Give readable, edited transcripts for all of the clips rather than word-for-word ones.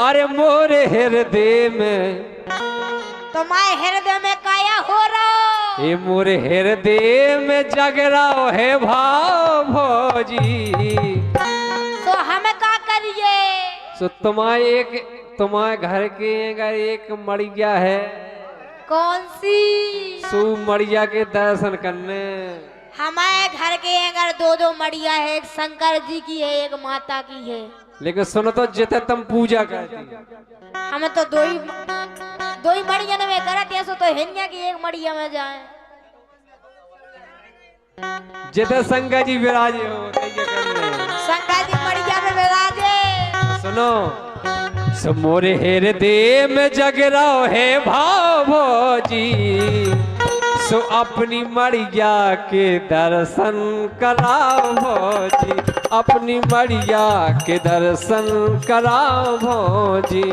अरे मोरे हृदय में तुम्हारे हृदय में काया हो रहा ये मोरे हृदय में जग रहा है भाव भौजी। तो हमें क्या करिए? सो तुम्हारे घर के अगर एक मड़िया है। कौन सी? सो मड़िया के दर्शन करने। हमारे घर के अगर दो दो मड़िया है, एक शंकर जी की है, एक माता की है। लेकिन सुनो तो जिते तुम पूजा करती हमें तो दो ही मड़िया में करत है, सो तो हिन्या की एक मड़िया में जाए। जिते शंकर जी विराजे हो शंकर जी मड़िया में विराजे। सुनो सो मोरे हृदय में जग रहा है भाव भौजी। सो अपनी मड़िया के दर्शन कराओ भौजी। अपनी मड़िया के दर्शन कराओ भौजी।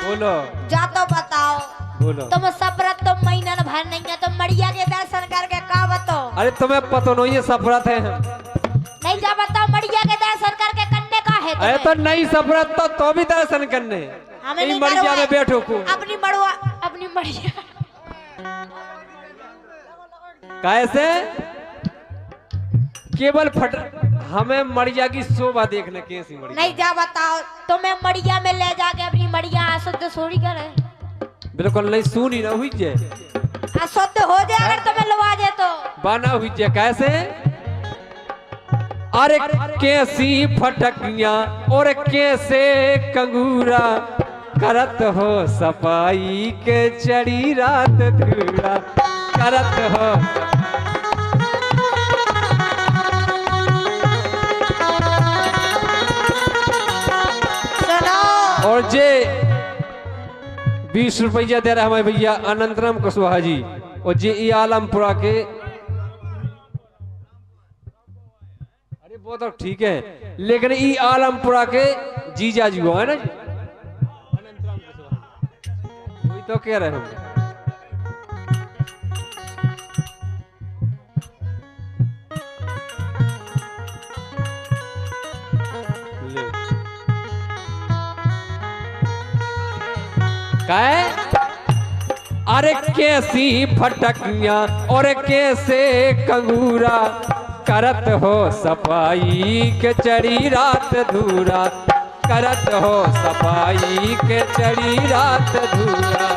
बोलो जा तो बताओ। बोलो तुम सफरत तो महीना भर नहीं है, तुम मड़िया के दर्शन करके का बताओ? अरे तुम्हें पता नहीं है सफरत है। नहीं जा बताओ, मड़िया के दर्शन करके करने का है अरे तो नहीं सफरत तो भी दर्शन करने। हमें नहीं मड़िया में बैठो को अपनी मड़िया कैसे केवल फट हमें मड़िया की शोभा देखने कैसी मड़िया। नहीं जा बताओ, तुम्हें मड़िया में ले जाके अपनी मड़िया अशुद्ध सोड़ी करे। बिल्कुल नहीं सुनी ना हुई जे अशुद्ध हो जाए अगर तुम्हें लवा जाए तो बाना हुई जे कैसे। अरे कैसी फटकियां और कैसे कंगूरा करत हो सफाई के चढ़ी रात धूरा करत हो। और जे 20 रुपया दे रहा हमारे भैया अनंतराम कुशवाहा जी। और जे ई आलमपुरा के अरे वो तो ठीक है, लेकिन ई आलमपुरा के जीजा जी है ना जी अनंतराम कुशवाहा, वही तो कह रहे हैं। अरे कैसी फटकियां और कैसे कंगूरा करत हो सफाई के चढ़ी रात धूरा करत हो सफाई के चढ़ी रात धूरा।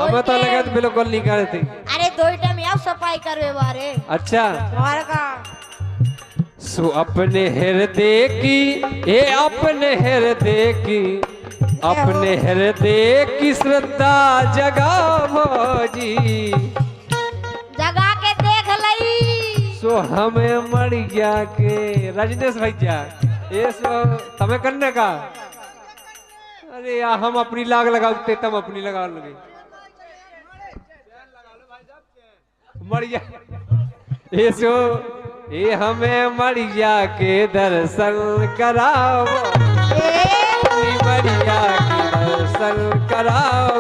हमें तो लगा बिल्कुल नहीं करती। अरे दो टाइम यार सफाई करवे बारे। अच्छा और का सो अपने हृदय की ये अपने हृदय की श्रद्धा जगा भौजी। जगा के देख लई। सो हमें मड़िया के रजनीश भैया ये सो तमें करने का। अरे यार हम अपनी लाग लगाते तुम अपनी लगा लोगे मड़िया। ये सो ये हमें मड़िया के दर्शन कराओ। मड़िया के दर्शन कराओ।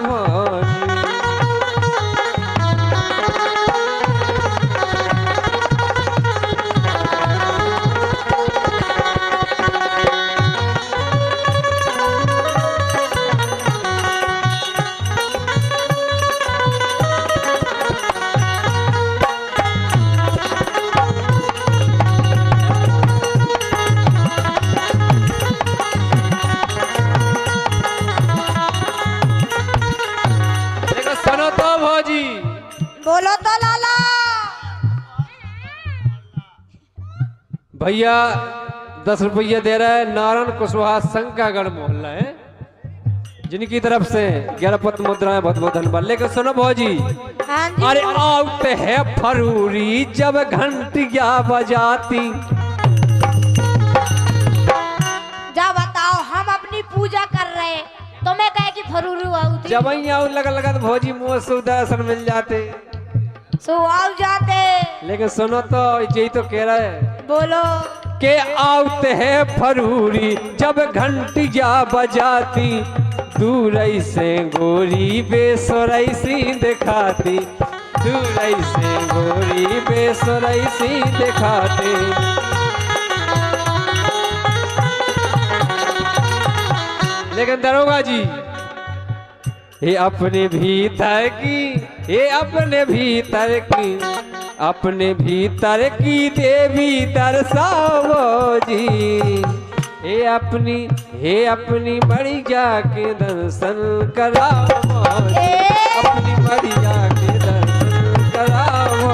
बोलो तो लाला। भैया 10 रुपया दे रहा है नारायण कुशवाहा शंकागढ़ मोहल्ला है, जिनकी तरफ से 11 पत मुद्राएं बहुत बहुत धन्यवाद। लेकिन सुनो भौजी, अरे आउट है फरूरी जब घंटिया बजाती, जब यहाँ लगा लगा तो भौजी मुँह से दर्शन मिल जाते सुहाग जाते। लेकिन सुनो तो यही तो कह रहा है बोलो के आउते है फरूरी जब घंटी जा बजाती दूर से गोरी बेसुरई सी दिखाती दूर से गोरी बेसुरई सी दिखाती। लेकिन दरोगा जी ये अपने भीतर की ये अपने भीतर की अपने भीतर की देवी दर्शाओ जी हे अपनी बड़ी जाके दर्शन कराओ अपनी बड़ी जाके दर्शन कराओ।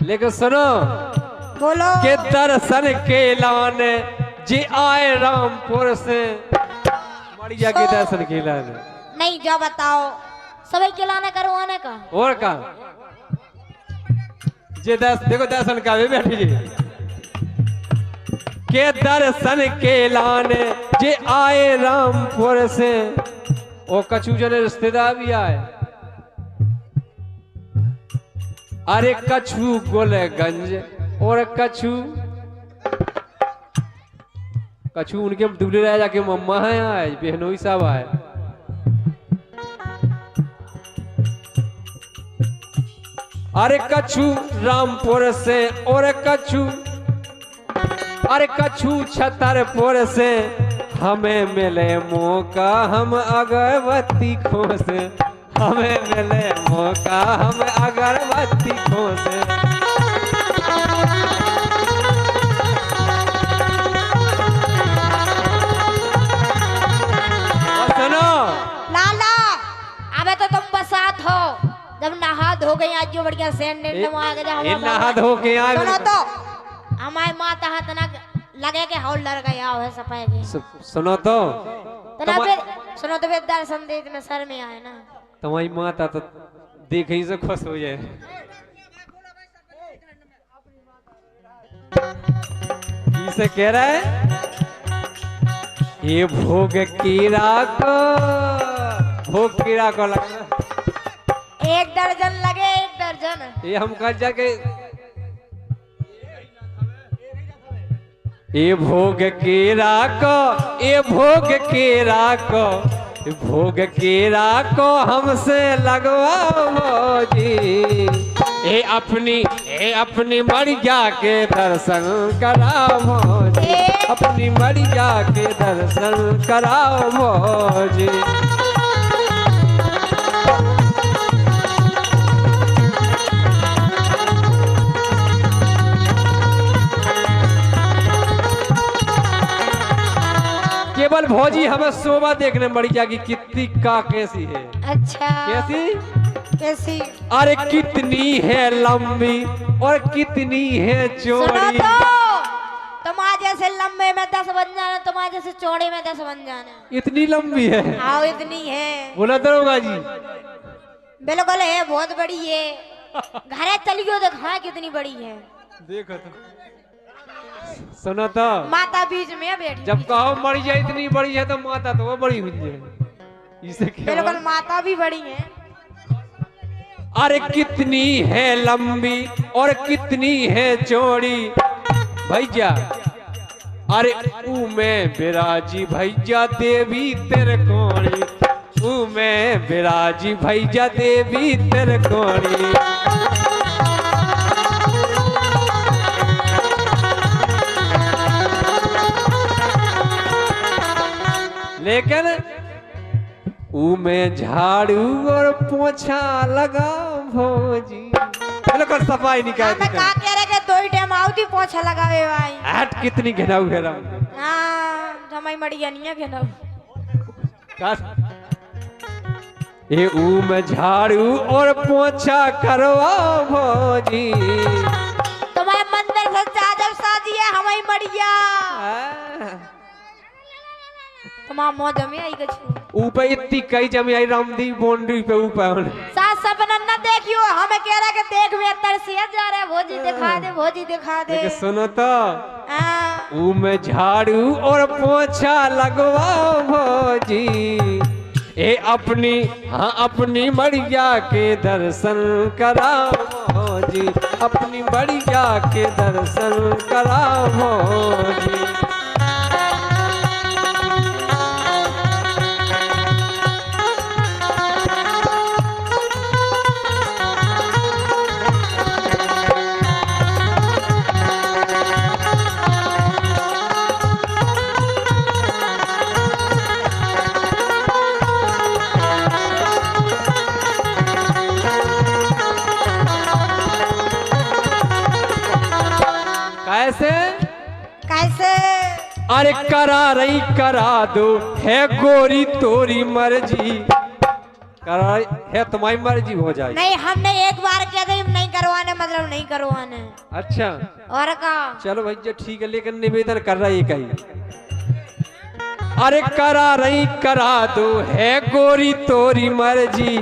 लेकिन सुनो बोलो के दर्शन के लाने जी आए रामपुर से मड़िया के दर्शन के लाने नहीं जो बताओ सभी के लाने करवाने का और का जे देखो दर्शन का भी बैठी जी के दर्शन के लाने जे आए रामपुर से ओ कछु जने रिश्तेदार भी आए अरे कछु गोलगंज और कछु उनके दूल्हे राजा के मम्मा है आए बहनोई साहब आए। अरे कछु रामपुर से और कछु छतरपुर से हमें मिले मौका हम अगरबत्ती खोस हमें मिले मौका हम अगरबत्ती खोस। सुनो लाला अबे तो तुम बसात हो जब नहा धो गई आज जो बढ़िया सेंड नहा धो के आ सुनो तो हमारे माता हाथ ना लगे के होल्डर गया हो सफाई के सुनो तो सुनो तो दर्शन दे में सर में आए ना तुम्हारी माता तो देख ही से खुश हो जाए। किसे कह रहा है ये भोग कीड़ा को लगा 1 दर्जन लगे 1 दर्जन ये हम कह जाके ये भोग केरा को हमसे लगवाओ जी ये अपनी मरिया के दर्शन कराओ जी अपनी मरिया के दर्शन कराओ जी। केवल भौजी हमें शोभा देखने मरिया की कितनी का कैसी है। अच्छा कैसी अरे कितनी है लंबी और कितनी है चौड़ी तुम्हारे जैसे लंबे में 10 बन जाना तुम्हारे जैसे चौड़े में 10 बन जाना। इतनी लंबी है हाँ इतनी है बोला दरोगा जी बिल्कुल है बहुत बड़ी है घरे चलियो देखा कितनी बड़ी है देखो तो सुनो तो माता बीच में बैठी जब कहो मरिया इतनी बड़ी है तो माता तो वो बड़ी हुई है इसे बिल्कुल माता भी बड़ी है। अरे कितनी है लंबी और कितनी है चौड़ी भैया अरे ऊ में बिराजी भैया देवी तेरे कोणी ऊ में बिराजी भैया देवी तेरे कोणी। लेकिन ऊ में झाड़ू और पोछा लगा भौजी बिल्कुल सफाई निकाल दी का कह रहे के 2 टाइम आउती पोछा लगावे भाई हट कितनी घिनाऊ है राम हां जमाई मड़िया नहीं है घिनाऊ का ये ऊ में झाड़ू और पोछा करवा भौजी तुम्हारे मंदिर से जब शादी है हमारी मड़िया तुम्हारा मौज में आई कछु ऊपर इतनी कई जमी आई रामदीप बाउंड्री पे ऊपर सास सपना न देखियो, हमें कह रहा कि देख में तरसिया जा रहा है, भोजी दिखा दे, भोजी दिखा दे। सुनो तो हाँ। ऊ में झाड़ू और पोछा लगवाओ भोजी, ए अपनी हाँ अपनी मड़िया के दर्शन कराओ भोजी, अपनी मड़िया के दर्शन कराओ भोजी। कैसे कैसे? अरे करा रही करा दो है गोरी तोरी मर्जी, करा है तुम्हारी मर्जी हो जाए। नहीं, हमने एक बार कह दी नहीं करवाने, मतलब नहीं करवाने। अच्छा और का चलो भैया ठीक है, लेकिन निवेदन कर रहा है कहीं। अरे करा रही करा दो है गोरी तोरी मर्जी,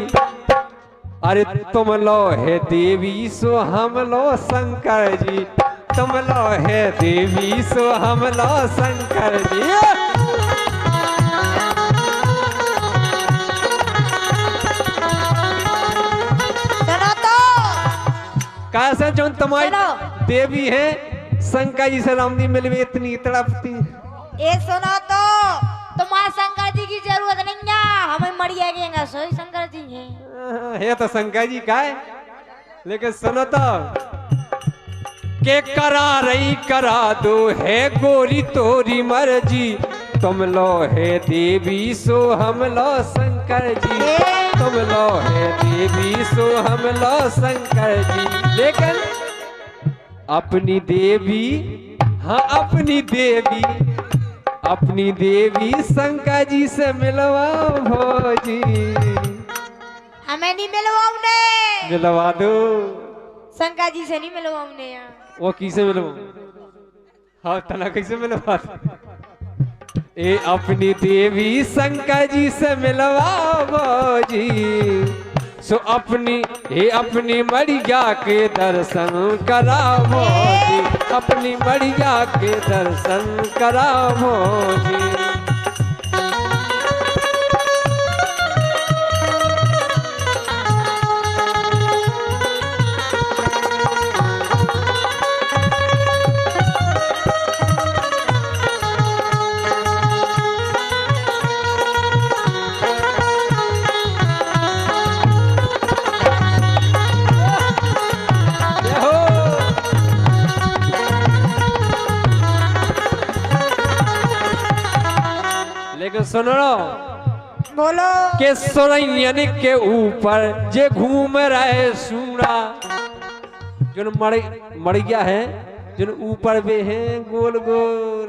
अरे तुम लो है देवी सो हम लो शंकर जी, तुम लो है देवी सो हम लो शंकर जी। सुनो तो कैसे जो तुम्हारी सुनो। देवी है शंकर जी से रामदी मिलवे इतनी तड़पती। ये सुनो तो तुम्हारे शंकर जी की जरूरत नहीं है, हमें मरिया गएंगे सोई शंकर जी है तो शंकर जी का है, लेकिन सुनो तो के करा रही करा दो है गोरी तोरी मर्जी, तुम लो है देवी सो हम लो शंकर जी, तुम लो है देवी सो हम लो शंकर जी। लेकिन अपनी देवी हाँ अपनी देवी शंकर जी से मिलवाओ भोजी, हमें नहीं मिलवाऊंगे, मिलवा दो। शंकर जी से नहीं मिलवाऊंगे यार। वो किसे मिलवा हाँ तना कैसे मिलवा ए अपनी देवी शंकर जी से मिलवाओ भोजी, सो अपनी मड़िया के दर्शन कराओ भोजी, अपनी मड़िया के दर्शन कराओ भोजी। लेकिन सुनो बोलो के सोरैयन के ऊपर जे घूम रहे सूरा, जो मड़िया है जो ऊपर वे हैं गोल गोल,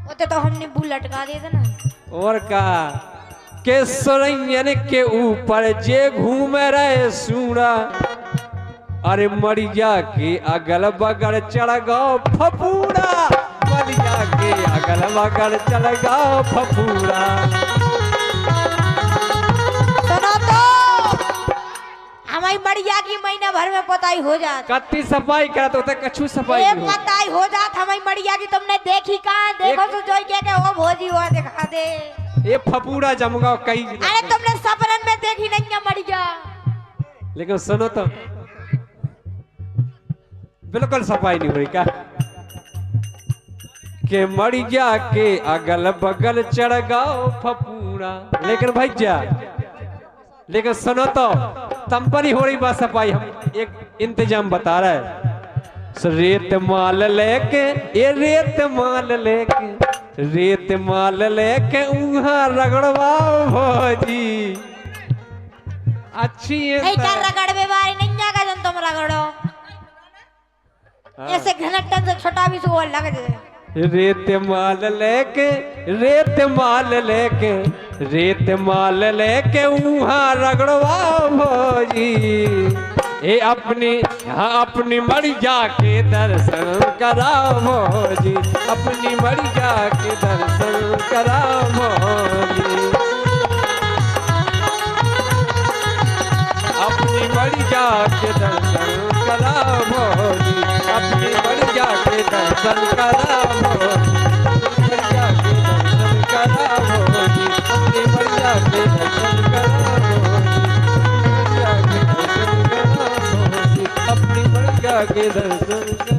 वो तो हमने भूल लटका दिए थे ना। और का के सोरैयन के ऊपर जे घूम रहे सूरा, अरे मड़िया के अगल बगल चढ़ गो फपूरा, मड़िया के अगल बगल चढ़ गो फपूरा। सुनो तो हमारी मड़िया की महीना भर में पताई हो जात, कत्ती सफाई करत होते कछु सफाई ये नहीं होती। पताई हो जात हमारी मड़िया की। तुमने देखी कहाँ? देखो तो जोई के वो भोजी हुआ दिखा दे। ये फपूरा जमगाओ कई। अरे तुमने सपनन में देखी नहीं है मड़िया। लेकिन सुनो तो बिल्कुल सफाई नहीं हुई क्या के मड़िया के अगल बगल चढ़ गाओ फपूरा। लेकिन भैया लेकिन सुनो तो तम पर ही हो रही बात सफाई। हम एक इंतजाम बता रहे हैं। रेत माल लेके रेत माल लेके उहाँ रगड़वाओ भोजी अच्छी है। रगड़वे बारी नहीं जाएगा जन तुम रगड़ो। ऐसे घनटन से छोटा भी सो लग जाए। रेत माल लेके उहाँ रगड़वाओ भोजी ए अपनी हाँ अपनी मड़िया के दर्शन करावो जी, अपनी मड़िया के दर्शन करावो जी, अपनी मड़िया के दर्शन करावो जी, अपनी मड़िया के दर्शन करावो जी, मड़िया के दर्शन करावो जी, अपनी मड़िया के दर्शन करावो जी, मड़िया के दर्शन करावो जी, अपनी मड़िया के दर्शन